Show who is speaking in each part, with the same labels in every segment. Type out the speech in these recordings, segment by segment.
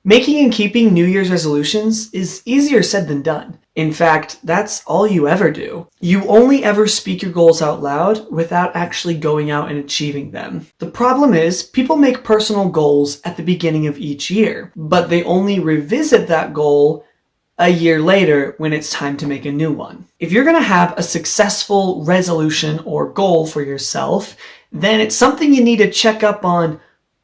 Speaker 1: Making and keeping New Year's resolutions is easier said than done. In fact, that's all you ever do. You only ever speak your goals out loud without actually going out and achieving them. The problem is, people make personal goals at the beginning of each year, but they only revisit that goal a year later when it's time to make a new one. If you're gonna have a successful resolution or goal for yourself, then it's something you need to check up on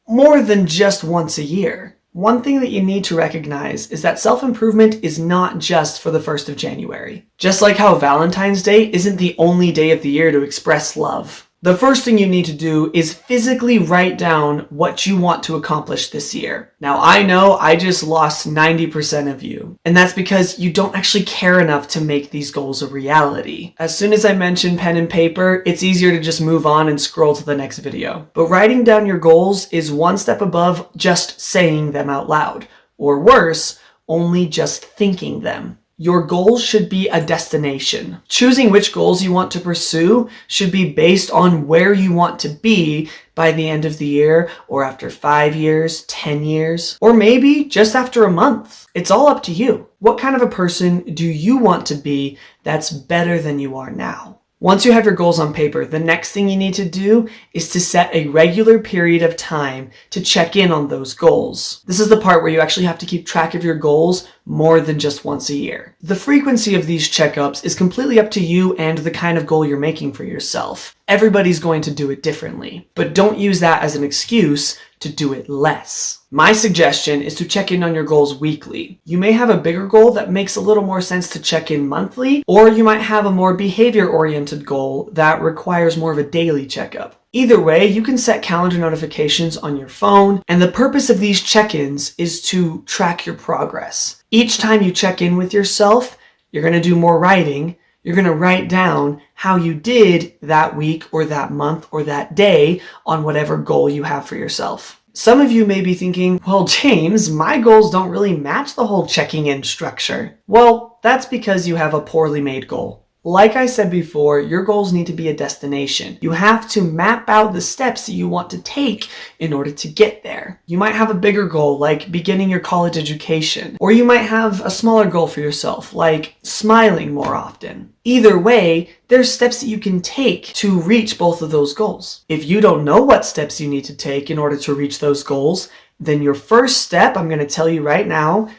Speaker 1: more than just once a year. One thing that you need to recognize is that self-improvement is not just for the 1st of January. Just like how Valentine's Day isn't the only day of the year to express love. The first thing you need to do is physically write down what you want to accomplish this year. Now, I know I just lost 90% of you, and that's because you don't actually care enough to make these goals a reality. As soon as I mention pen and paper, it's easier to just move on and scroll to the next video. But writing down your goals is one step above just saying them out loud, or worse, only just thinking them. Your goals should be a destination. Choosing which goals you want to pursue should be based on where you want to be by the end of the year, or after 5 years, 10 years, or maybe just after a month. It's all up to you. What kind of a person do you want to be that's better than you are now? Once you have your goals on paper, the next thing you need to do is to set a regular period of time to check in on those goals. This is the part where you actually have to keep track of your goals more than just once a year. The frequency of these checkups is completely up to you and the kind of goal you're making for yourself. Everybody's going to do it differently, but don't use that as an excuse to do it less. My suggestion is to check in on your goals weekly. You may have a bigger goal that makes a little more sense to check in monthly, or you might have a more behavior-oriented goal that requires more of a daily checkup. Either way, you can set calendar notifications on your phone, and the purpose of these check-ins is to track your progress. Each time you check in with yourself, you're going to do more writing. You're going to write down how you did that week or that month or that day on whatever goal you have for yourself. Some of you may be thinking, well, James, my goals don't really match the whole checking in structure. Well, that's because you have a poorly made goal. Like I said before, your goals need to be a destination. You have to map out the steps that you want to take in order to get there. You might have a bigger goal, like beginning your college education, or you might have a smaller goal for yourself, like smiling more often. Either way, there's steps that you can take to reach both of those goals. If you don't know what steps you need to take in order to reach those goals, then your first step, I'm going to tell you right now,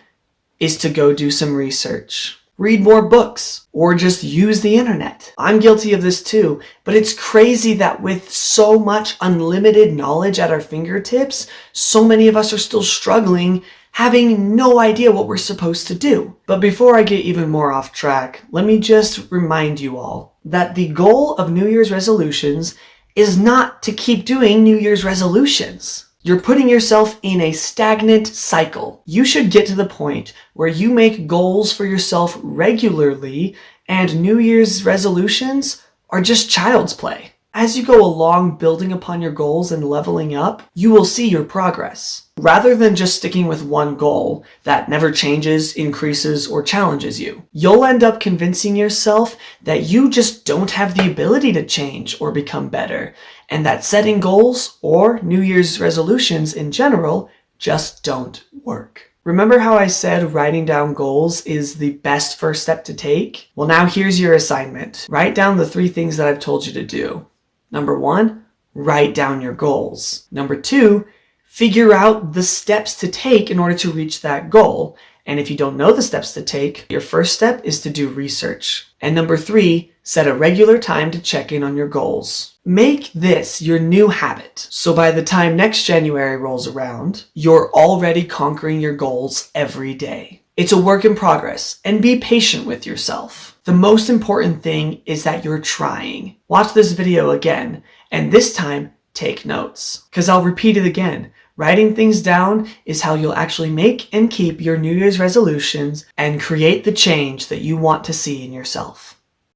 Speaker 1: is to go do some research. Read more books, or just use the internet. I'm guilty of this too, but it's crazy that with so much unlimited knowledge at our fingertips, so many of us are still struggling, having no idea what we're supposed to do. But before I get even more off track, let me just remind you all that the goal of New Year's resolutions is not to keep doing New Year's resolutions. You're putting yourself in a stagnant cycle. You should get to the point where you make goals for yourself regularly, and New Year's resolutions are just child's play. As you go along building upon your goals and leveling up, you will see your progress. Rather than just sticking with one goal that never changes, increases, or challenges you, you'll end up convincing yourself that you just don't have the ability to change or become better, and that setting goals, or New Year's resolutions in general, just don't work. Remember how I said writing down goals is the best first step to take? Well, now here's your assignment. Write down the 3 things that I've told you to do. Number 1, write down your goals. Number 2, figure out the steps to take in order to reach that goal. And if you don't know the steps to take, your first step is to do research. And number 3, set a regular time to check in on your goals. Make this your new habit, so by the time next January rolls around, you're already conquering your goals every day. It's a work in progress, and be patient with yourself. The most important thing is that you're trying. Watch this video again, and this time, take notes. Because I'll repeat it again. Writing things down is how you'll actually make and keep your New Year's resolutions and create the change that you want to see in yourself.